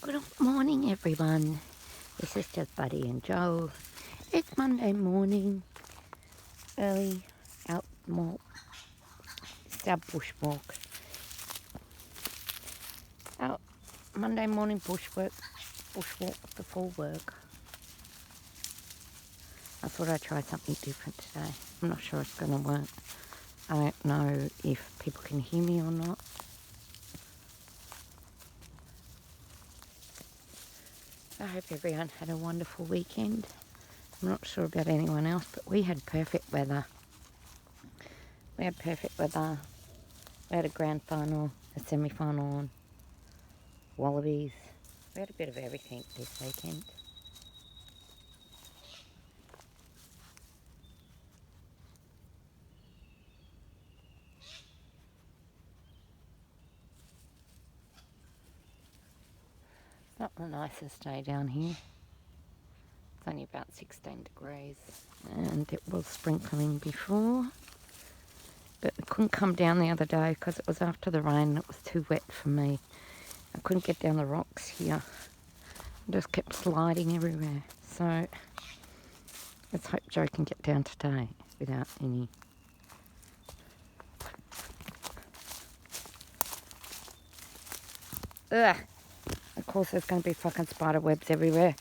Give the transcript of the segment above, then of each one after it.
Good morning, everyone. This is just Buddy and Joe. It's Monday morning, early out more. It's our bushwalk. Out Monday morning bushwalk before work. I thought I'd try something different today. I'm not sure it's going to work. I don't know if people can hear me or not. I hope everyone had a wonderful weekend. I'm not sure about anyone else, but we had perfect weather. We had perfect weather. We had a grand final, a semi-final on wallabies. We had a bit of everything this weekend. It's not the nicest day down here. It's only about 16 degrees and it was sprinkling before. But I couldn't come down the other day because it was after the rain and it was too wet for me. I couldn't get down the rocks here. I just kept sliding everywhere. So let's hope Joe can get down today without any. Ugh! Of course there's going to be fucking spider webs everywhere.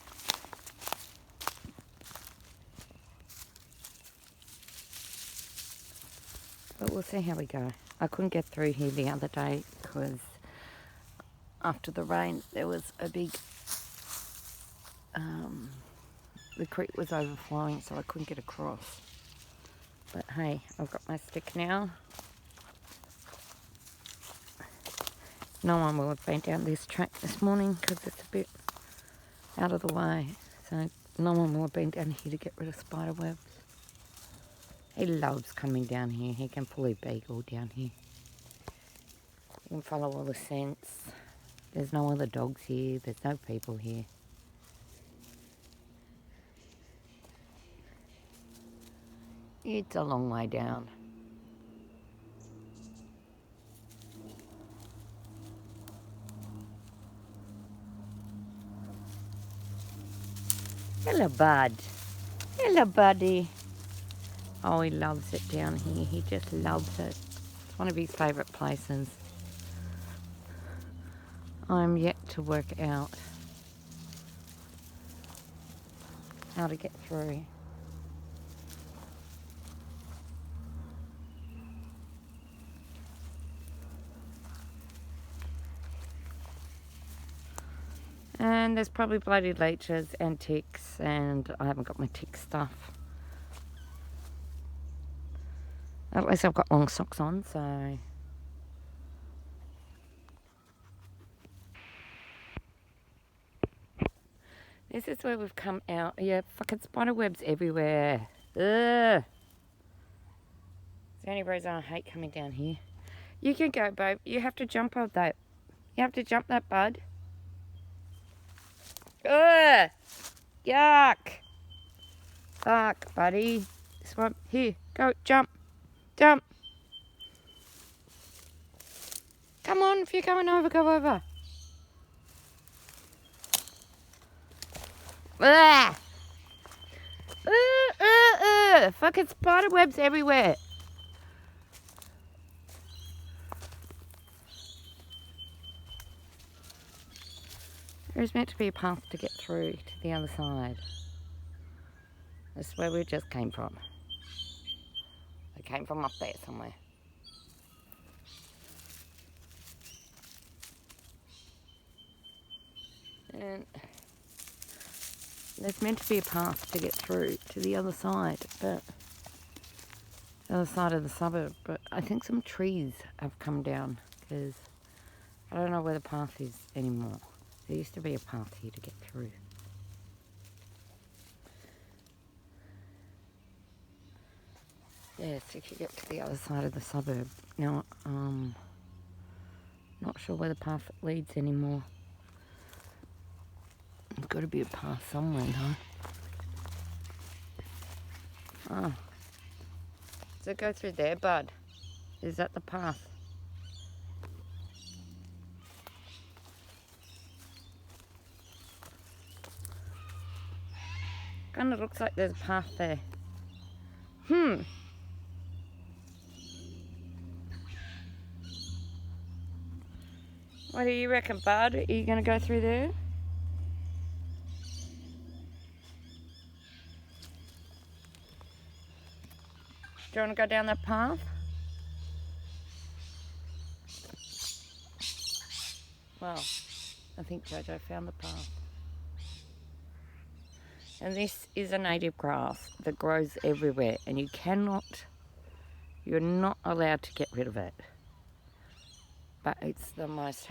But we'll see how we go. I couldn't get through here the other day because after the rain there was a big... the creek was overflowing, so I couldn't get across. But hey, I've got my stick now. No one will have been down this track this morning because it's a bit out of the way. So no one will have been down here to get rid of spider webs. He loves coming down here. He can pull a Beagle down here. He can follow all the scents. There's no other dogs here. There's no people here. It's a long way down. Hello, bud. Hello, buddy. Oh, he loves it down here. He just loves it. It's one of his favourite places. I'm yet to work out how to get through. And there's probably bloody leeches and ticks, and I haven't got my tick stuff. At least I've got long socks on, so... This is where we've come out. Yeah, fucking spider webs everywhere. Ugh. It's the only reason I hate coming down here. You can go, babe. You have to jump on that. You have to jump that, bud. Ugh! Yuck! Fuck, buddy. This one. Here, go, jump. Jump. Come on, if you're going over, go over. Ugh! Fucking spider webs everywhere. There's meant to be a path to get through to the other side. That's where we just came from. We came from up there somewhere. And there's meant to be a path to get through to the other side, but the other side of the suburb. But I think some trees have come down because I don't know where the path is anymore. There used to be a path here to get through. Yes, you could get to the other side of the suburb. Now, not sure where the path leads anymore. There's got to be a path somewhere, huh? Oh. Does it go through there, bud? Is that the path? Kind of looks like there's a path there. What do you reckon, Bud? Are you going to go through there? Do you want to go down that path? Well, I think Jojo found the path. And this is a native grass that grows everywhere, and you're not allowed to get rid of it. But it's the most